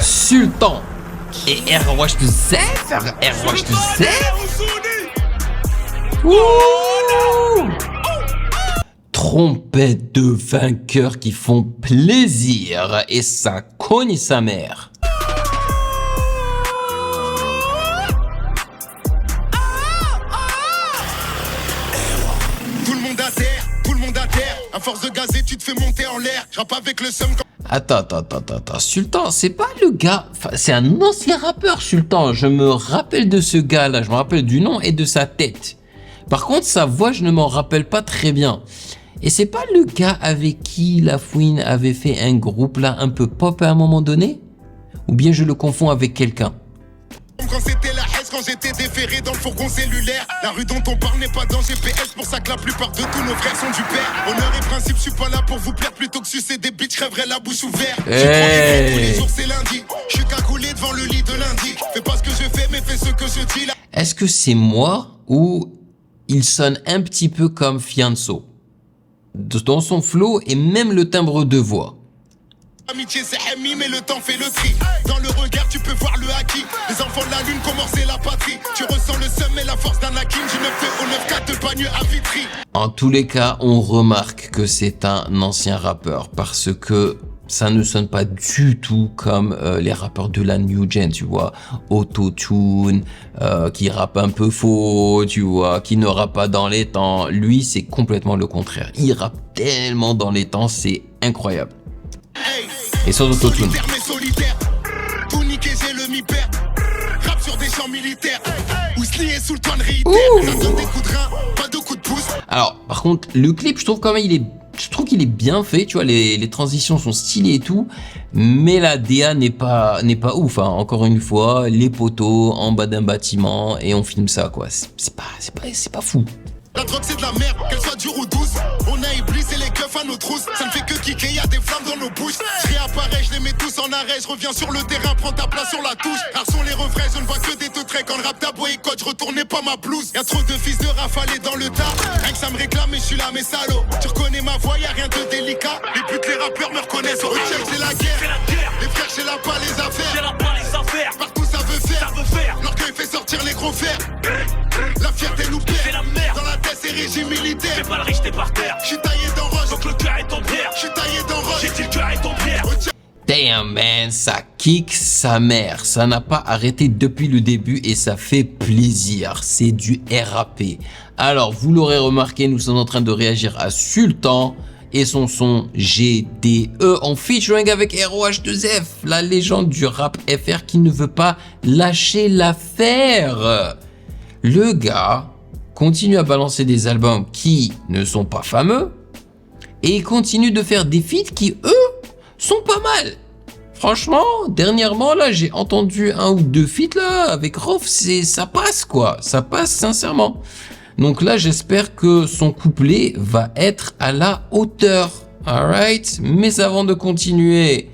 Sultan et ROH2Z. ROH2Z. Wouh! Trompette de vainqueurs qui font plaisir et ça cogne sa mère. Tout le monde à terre, à force de gazer tu te fais monter en l'air. Je rappe avec le seum. Attends, Sultan, c'est pas le gars, enfin, c'est un ancien rappeur, Sultan, je me rappelle de ce gars-là, je me rappelle du nom et de sa tête. Par contre, sa voix, je ne m'en rappelle pas très bien. Et c'est pas le gars avec qui La Fouine avait fait un groupe là un peu pop à un moment donné? Ou bien je le confonds avec quelqu'un? Quand c'était la haine, quand j'étais déféré dans le fourgon cellulaire. La rue dont on parle n'est pas dans GPS, pour ça que la plupart de tous nos frères sont du père. Honneur et principe, je suis pas là pour vous plaire, plutôt que sucer des bitches, je rêverais la bouche ouverte. Hey. Tous les jours c'est lundi, je suis cagoulé devant le lit de lundi. Fais pas ce que je fais, mais fais ce que je dis là. Est-ce que c'est moi ou il sonne un petit peu comme Fianso? Dans son flow et même le timbre de voix. Amitié c'est Hemi, mais le temps fait le tri. Dans le regard tu peux voir le haki. Les enfants de la lune, comment c'est la patrie. Tu ressens le seum et la force d'un Hakim. J'ai 9 au 9-4 de bagneux à Vitry. En tous les cas, on remarque que c'est un ancien rappeur parce que ça ne sonne pas du tout comme les rappeurs de la new gen, tu vois. Auto-tune, qui rappe un peu faux, tu vois, qui ne rappe pas dans les temps. Lui, c'est complètement le contraire. Il rappe tellement dans les temps, c'est incroyable. Et sans autotune. Solitaire mais solitaire. Tout niqué, j'ai le mi-père. Rap sur des champs militaires. Ousli est sous le toit de réitère. Ça donne des coups de rein, pas de coups de pouce. Alors, par contre, le clip, je trouve quand même, je trouve qu'il est bien fait, tu vois, les transitions sont stylées et tout, mais la DA n'est pas ouf, hein. Encore une fois, les poteaux en bas d'un bâtiment et on filme ça, quoi. C'est pas fou. La drogue c'est de la merde, qu'elle soit dure ou douce. On a Iblis et les keufs à nos trousses. Ça ne fait que kicker, y'a des flammes dans nos bouches. Je réapparais, je les mets tous en arrêt. Je reviens sur le terrain, prends ta place sur la touche. Rares sont les refrains, je ne vois que des deux traits. Quand le rap d'abo et coach, je retournais pas ma blouse. Y'a trop de fils de rafalés dans le tas. Rien que ça me réclame, mais je suis là, mes salauds. Tu reconnais ma voix, y'a rien de délicat. Les putes, les rappeurs me reconnaissent. Au check, c'est la guerre. Les frères, j'ai là pas les affaires. Partout ça veut faire. L'orgueil fait sortir les gros fers. La fierté nous perd. Dans la tête, c'est régime militaire. Fais pas le riche, t'es par terre. Je suis taillé dans roche. Donc le cœur est en pierre. Je suis taillé dans roche. J'ai dit le cœur est en pierre. Damn man, ça kick sa mère. Ça n'a pas arrêté depuis le début et ça fait plaisir. C'est du RAP. Alors, vous l'aurez remarqué, nous sommes en train de réagir à Sultan et son son GDE en featuring avec ROH2F, la légende du rap FR qui ne veut pas lâcher l'affaire. Le gars continue à balancer des albums qui ne sont pas fameux et il continue de faire des feats qui, eux, sont pas mal. Franchement, dernièrement, là, j'ai entendu un ou deux feats là avec Rof, ça passe quoi, ça passe sincèrement. Donc là, j'espère que son couplet va être à la hauteur. Alright, mais avant de continuer,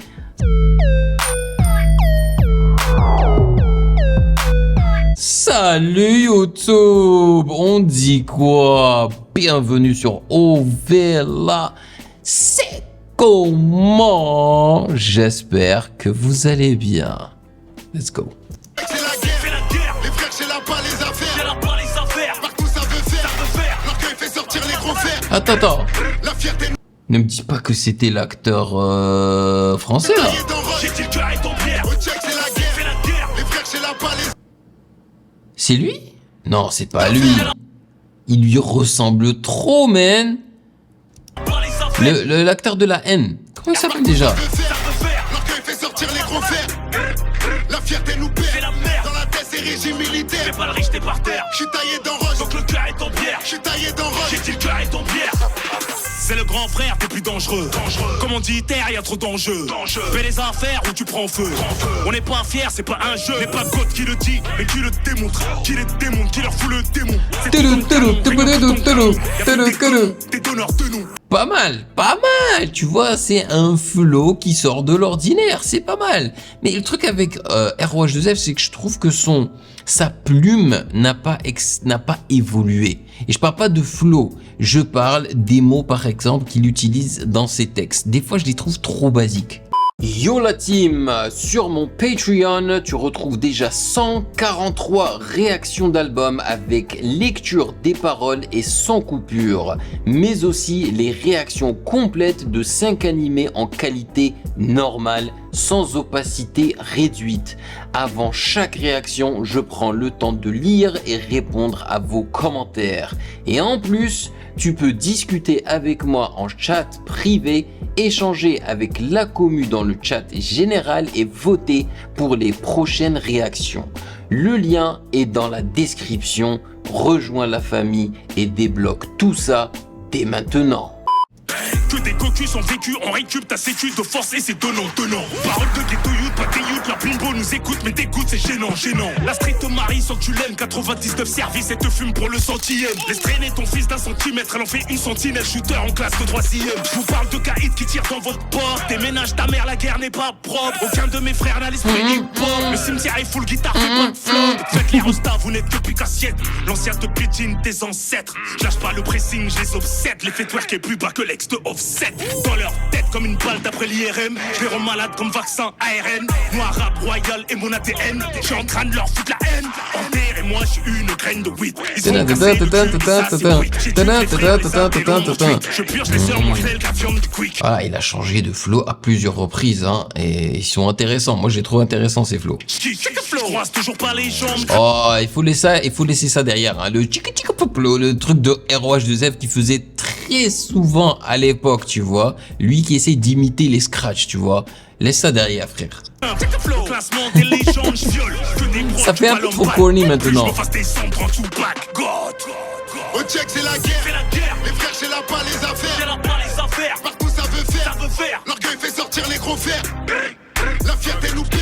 salut YouTube, on dit quoi? Bienvenue sur Ovela. C'est comment? J'espère que vous allez bien. Let's go. C'est la guerre. Les frères, j'ai là pas les affaires. Partout ça veut faire. L'orgueil fait sortir les gros fers. Attends. La fierté Ne me dis pas que c'était l'acteur français là. taillée dans roche. J'ai dit le cœur est en pierre. Au check, c'est la guerre. Les frères, j'ai là pas les C'est lui? Non, c'est pas lui. Il lui ressemble trop, man. L'acteur de la haine. Comment il s'appelle déjà? L'orgueil fait sortir les gros fers. La fierté nous perd. Dans la tête, c'est régime militaire. Fais pas le riche, t'es par terre. Je suis taillé dans roche. Donc le cœur est en pierre. Je suis taillé dans roche. J'ai dit le cœur est en pierre. C'est le grand frère, t'es plus dangereux. Comme on dit, terre, y a trop d'enjeux. Fais les affaires ou tu prends feu. On n'est pas fiers, c'est pas un jeu. N'est pas God qui le dit, mais qui le démontre. Qui les démonte, qui leur fout le démon. C'est T'es donneur de nous. Pas mal. Tu vois, c'est un flow qui sort de l'ordinaire. C'est pas mal. Mais le truc avec ROH2F, c'est que je trouve que sa plume n'a pas évolué. Et je parle pas de flow. Je parle des mots, par exemple, qu'il utilise dans ses textes. Des fois, je les trouve trop basiques. Yo la team, sur mon Patreon, tu retrouves déjà 143 réactions d'albums avec lecture des paroles et sans coupure, mais aussi les réactions complètes de 5 animés en qualité normale, sans opacité réduite. Avant chaque réaction, je prends le temps de lire et répondre à vos commentaires. Et en plus, tu peux discuter avec moi en chat privé, échanger avec la commu dans le chat général et voter pour les prochaines réactions. Le lien est dans la description. Rejoins la famille et débloque tout ça dès maintenant. Que des cocus ont vécu, on récup ta sécu de force et c'est donnant. Parole de ghetto youth, pas des youth, leur bimbo nous écoute mais dégoûte, c'est gênant. La street te marie sans que tu l'aimes, 99 services et te fume pour le centième. Laisse traîner ton fils d'un centimètre, elle en fait une sentinelle, shooter en classe de 3e. Je vous parle de caïd qui tire dans votre porte, déménage ta mère, la guerre n'est pas propre. Aucun de mes frères n'a l'esprit hip-hop, le cimetière est full guitare, fait pas de flop. Faites les rostas, vous n'êtes que picassiette, l'ancien te piétine tes ancêtres. Je lâche pas le pressing, je les obsède, l'effet twerk est plus bas que l'ex de Offset. Dans leur tête comme une balle d'après l'IRM, je les rends malades comme vaccin ARN. Noir rap royal et mon ADN, je suis en train de leur foutre la haine. Enterrez-moi, je suis une graine de weed. Ils sont cassés, je purge les sœurs mortelles de la viande du quick. Voilà, il a changé de flow à plusieurs reprises, hein, et ils sont intéressants. Moi, j'ai trouvé intéressant ces flows. Je croise toujours pas les jambes. Oh, il faut laisser ça derrière, hein. Le flow, le truc de ROH2F qui faisait très souvent à l'époque, tu vois. Lui qui essaie d'imiter les scratchs, tu vois. Laisse ça derrière, frère. Ça fait un peu trop corny maintenant. Au check, c'est la guerre. Les frères, c'est là pas les affaires. Partout, ça veut faire. L'orgueil fait sortir les gros fers. La fierté nous perd.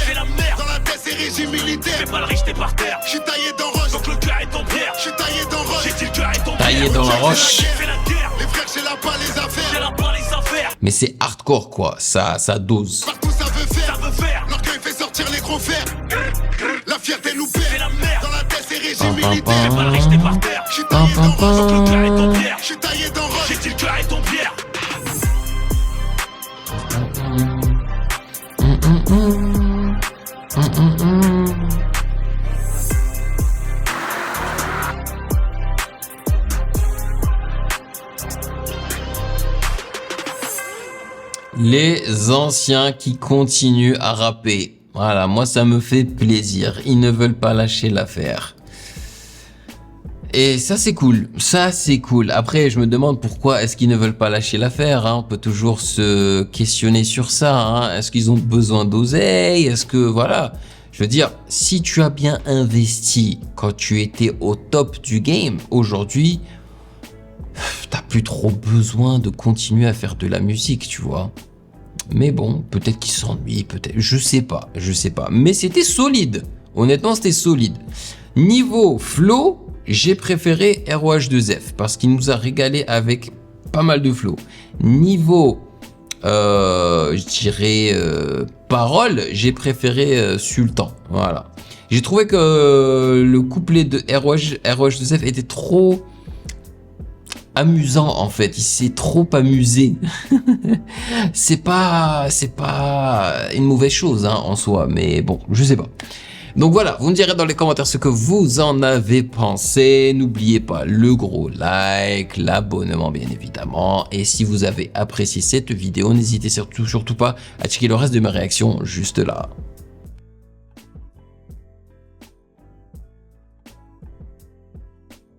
Dans la tête, c'est régime militaire. Fais pas le riche, t'es par terre. J'suis taillé dans roche. Donc le cœur est en pierre. J'suis taillé dans roche. J'ai dit le cœur est en pierre. Taillé dans la roche. Fais la guerre. Les frères, c'est là pas les C'est affaires. là pas les affaires. Mais c'est hardcore, quoi. Ça dose. Partout, ça veut faire. Faire. L'orgueil fait sortir les gros fers. La fierté nous Fais perd. la merde. Dans la tête, c'est régime Pam, pam, militaire. Fais pas le riche, t'es par terre. J'suis taillé dans roche. Donc le cœur est en pierre. J'suis taillé dans roche. J'ai dit le cœur est en pierre. Les anciens qui continuent à rapper. Voilà, moi ça me fait plaisir. Ils ne veulent pas lâcher l'affaire. Et ça c'est cool, Après je me demande pourquoi est-ce qu'ils ne veulent pas lâcher l'affaire, hein. On peut toujours se questionner sur ça, hein. Est-ce qu'ils ont besoin d'oseille? Est-ce que voilà, je veux dire, si tu as bien investi quand tu étais au top du game, aujourd'hui, t'as plus trop besoin de continuer à faire de la musique, tu vois. Mais bon, peut-être qu'ils s'ennuient, peut-être, je sais pas. Mais c'était solide, honnêtement c'était solide. Niveau flow, j'ai préféré ROH2F parce qu'il nous a régalé avec pas mal de flow. Niveau, je dirais, parole, j'ai préféré Sultan. Voilà. J'ai trouvé que le couplet de ROH2F était trop amusant en fait. Il s'est trop amusé. c'est pas une mauvaise chose, hein, en soi, mais bon, je sais pas. Donc voilà, vous me direz dans les commentaires ce que vous en avez pensé. N'oubliez pas le gros like, l'abonnement bien évidemment. Et si vous avez apprécié cette vidéo, n'hésitez surtout pas à checker le reste de mes réactions juste là.